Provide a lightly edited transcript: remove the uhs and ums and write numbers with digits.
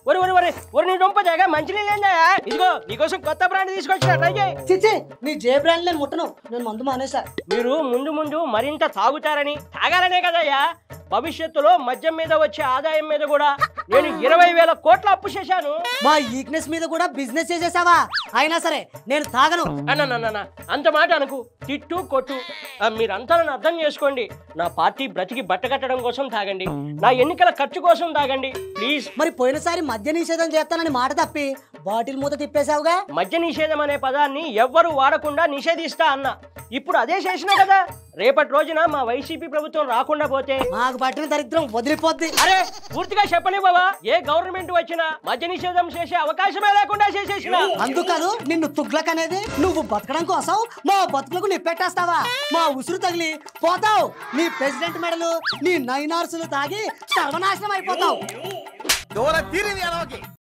ఒరి ఒరి ఒరి ఒరి నీ డొంప జాగా మంచినీళ్ళు ఏందా? ఇదిగో నీకోసం కొత్త బ్రాండ్ తీసుకొచ్చిన ట్రై చేయి. చిచ్చి నీ జే బ్రాండ్ నేను ముట్టను, నేను మందు మానేసా. మీరు ముందు ముందు మరింత తాగుతారని తాగాలనే కదయ్యా భవిష్యత్తులో మద్యం మీద వచ్చే ఆదాయం మీద కూడా నేను 20,000 కోట్ల అప్పు చేశాను. మా ఈక్నెస్ మీద కూడా బిజినెస్ చేసేసావా? అయినా సరే నేను తాగను. అన్న అంత మాట అనుకు, తిట్టు కొట్టు మీరంతా నన్ను అర్థం చేసుకోండి. నా పార్టీ బ్రతికి బట్టకట్టడం కోసం తాగండి, నా ఎన్నికల ఖర్చు కోసం తాగండి ప్లీజ్. మరి పోయినసారి మద్య నిషేధం చేస్తానని మాట తప్పి బాటిల్ మూత తిప్పేశావుగా. మద్య నిషేధం అనే పదాన్ని ఎవ్వరు వాడకుండా నిషేధిస్తా అన్న, ఇప్పుడు అదే చేసినా కదా. రేపటి రోజున మా వైసీపీ ప్రభుత్వం రాకుండా పోతే నాకు పట్టిన దరిద్రం వదిలిపోద్ది. అరే పూర్తిగా చెప్పని బాబా, ఏ గవర్నమెంట్ వచ్చినా మద్య నిషేధం చేసే అవకాశమే లేకుండా చేసేసిన. అందుకను నిన్ను తుగ్లక్ అనేది. నువ్వు బతకడం కోసం మా బతుకులకు నిప్పెట్టేస్తావా? మా ఉసురు తగిలి పోతావు. నీ ప్రెసిడెంట్ మెడలు, నీ 9 అవర్సులు తాగి సర్వనాశనం అయిపోతావు.